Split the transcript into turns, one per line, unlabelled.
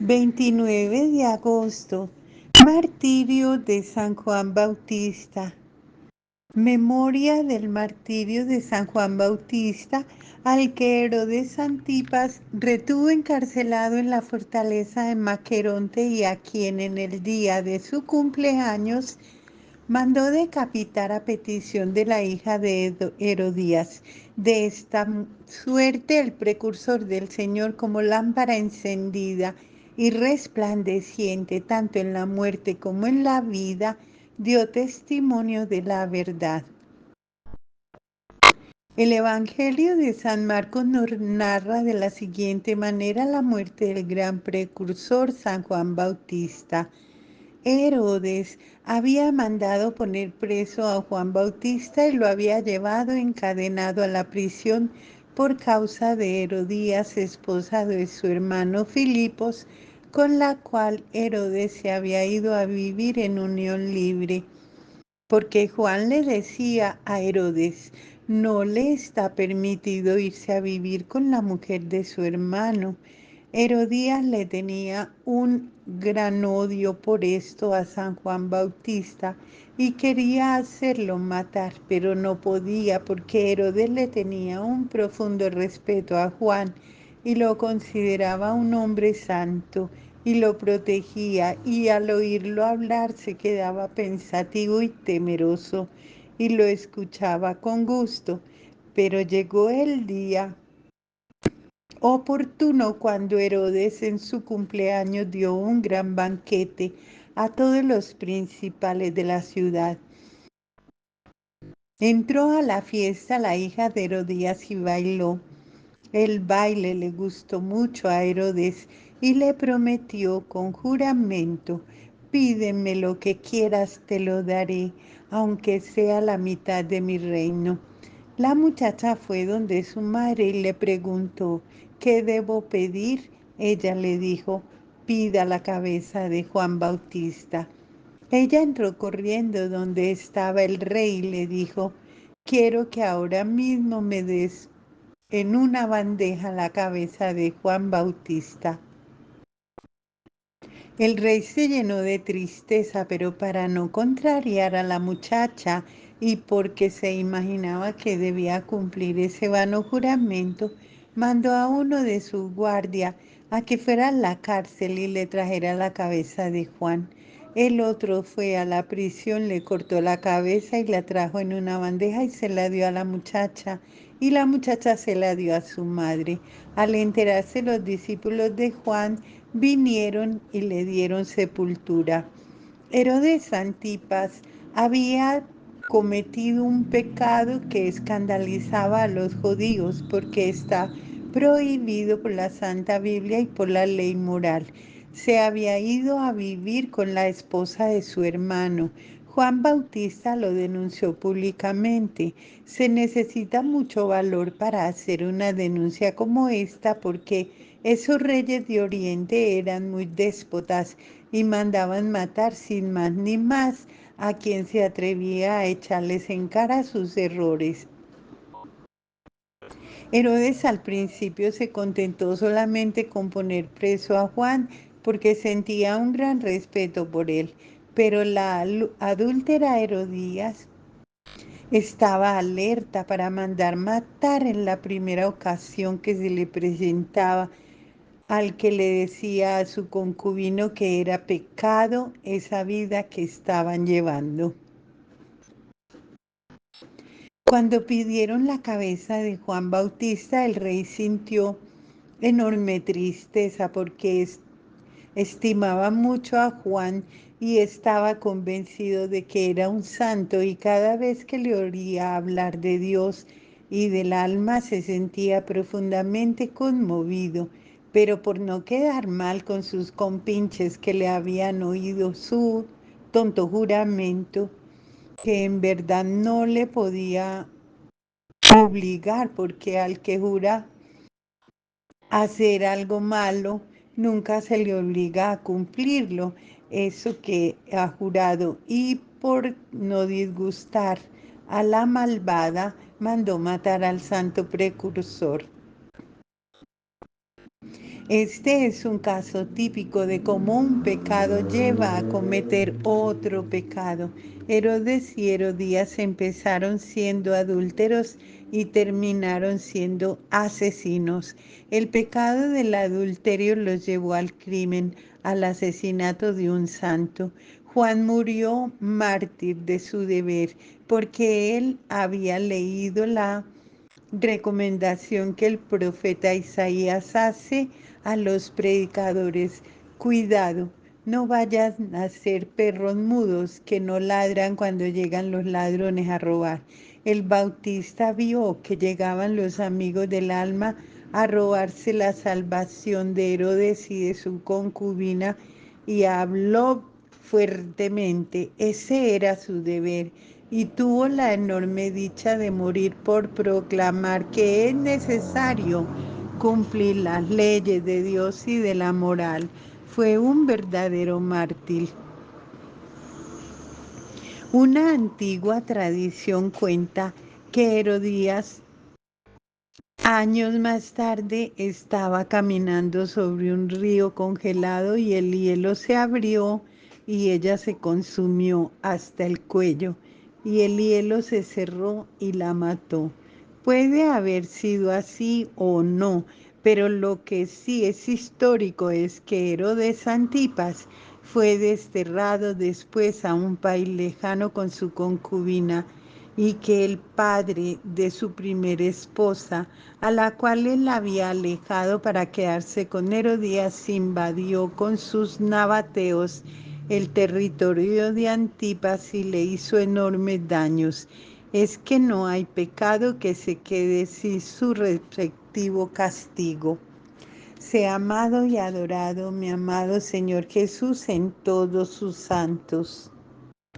29 de agosto, martirio de San Juan Bautista. Memoria del martirio de San Juan Bautista, al que Herodes Antipas retuvo encarcelado en la fortaleza de Maqueronte y a quien en el día de su cumpleaños mandó decapitar a petición de la hija de Herodías. De esta suerte el precursor del Señor, como lámpara encendida y resplandeciente tanto en la muerte como en la vida, dio testimonio de la verdad. El Evangelio de San Marcos nos narra de la siguiente manera la muerte del gran precursor San Juan Bautista. Herodes había mandado poner preso a Juan Bautista y lo había llevado encadenado a la prisión por causa de Herodías, esposa de su hermano Filipos, con la cual Herodes se había ido a vivir en unión libre. Porque Juan le decía a Herodes, no le está permitido irse a vivir con la mujer de su hermano. Herodías le tenía un gran odio por esto a San Juan Bautista y quería hacerlo matar, pero no podía porque Herodes le tenía un profundo respeto a Juan y lo consideraba un hombre santo y lo protegía, y al oírlo hablar se quedaba pensativo y temeroso y lo escuchaba con gusto. Pero llegó el día oportuno cuando Herodes en su cumpleaños dio un gran banquete a todos los principales de la ciudad. Entró a la fiesta la hija de Herodías y bailó. El baile le gustó mucho a Herodes y le prometió con juramento, pídeme lo que quieras, te lo daré, aunque sea la mitad de mi reino. La muchacha fue donde su madre y le preguntó, ¿qué debo pedir? Ella le dijo, pida la cabeza de Juan Bautista. Ella entró corriendo donde estaba el rey y le dijo, quiero que ahora mismo me des en una bandeja la cabeza de Juan Bautista. El rey se llenó de tristeza, pero para no contrariar a la muchacha y porque se imaginaba que debía cumplir ese vano juramento, mandó a uno de su guardia a que fuera a la cárcel y le trajera la cabeza de Juan. El otro fue a la prisión, le cortó la cabeza y la trajo en una bandeja y se la dio a la muchacha, y la muchacha se la dio a su madre. Al enterarse los discípulos de Juan, vinieron y le dieron sepultura. Herodes Antipas había cometido un pecado que escandalizaba a los judíos porque está prohibido por la Santa Biblia y por la ley moral. Se había ido a vivir con la esposa de su hermano. Juan Bautista lo denunció públicamente. Se necesita mucho valor para hacer una denuncia como esta porque esos reyes de Oriente eran muy déspotas y mandaban matar sin más ni más a quien se atrevía a echarles en cara sus errores. Herodes al principio se contentó solamente con poner preso a Juan porque sentía un gran respeto por él, pero la adúltera Herodías estaba alerta para mandar matar en la primera ocasión que se le presentaba al que le decía a su concubino que era pecado esa vida que estaban llevando. Cuando pidieron la cabeza de Juan Bautista, el rey sintió enorme tristeza porque estimaba mucho a Juan y estaba convencido de que era un santo, y cada vez que le oía hablar de Dios y del alma se sentía profundamente conmovido, pero por no quedar mal con sus compinches que le habían oído su tonto juramento, que en verdad no le podía obligar, porque al que jura hacer algo malo, nunca se le obliga a cumplirlo, eso que ha jurado, y por no disgustar a la malvada, mandó matar al santo precursor. Este es un caso típico de cómo un pecado lleva a cometer otro pecado. Herodes y Herodías empezaron siendo adúlteros y terminaron siendo asesinos. El pecado del adulterio los llevó al crimen, al asesinato de un santo. Juan murió mártir de su deber porque él había leído la recomendación que el profeta Isaías hace a los predicadores: cuidado, no vayan a ser perros mudos que no ladran cuando llegan los ladrones a robar. El Bautista vio que llegaban los amigos del alma a robarse la salvación de Herodes y de su concubina, y habló fuertemente. Ese era su deber, y tuvo la enorme dicha de morir por proclamar que es necesario cumplir las leyes de Dios y de la moral. Fue un verdadero mártir. Una antigua tradición cuenta que Herodías, años más tarde, estaba caminando sobre un río congelado y el hielo se abrió y ella se consumió hasta el cuello y el hielo se cerró y la mató. Puede haber sido así o no, pero lo que sí es histórico es que Herodes Antipas fue desterrado después a un país lejano con su concubina, y que el padre de su primera esposa, a la cual él había alejado para quedarse con Herodías, invadió con sus nabateos el territorio de Antipas y le hizo enormes daños. Es que no hay pecado que se quede sin su respectivo castigo. Sea amado y adorado, mi amado Señor Jesús, en todos sus santos.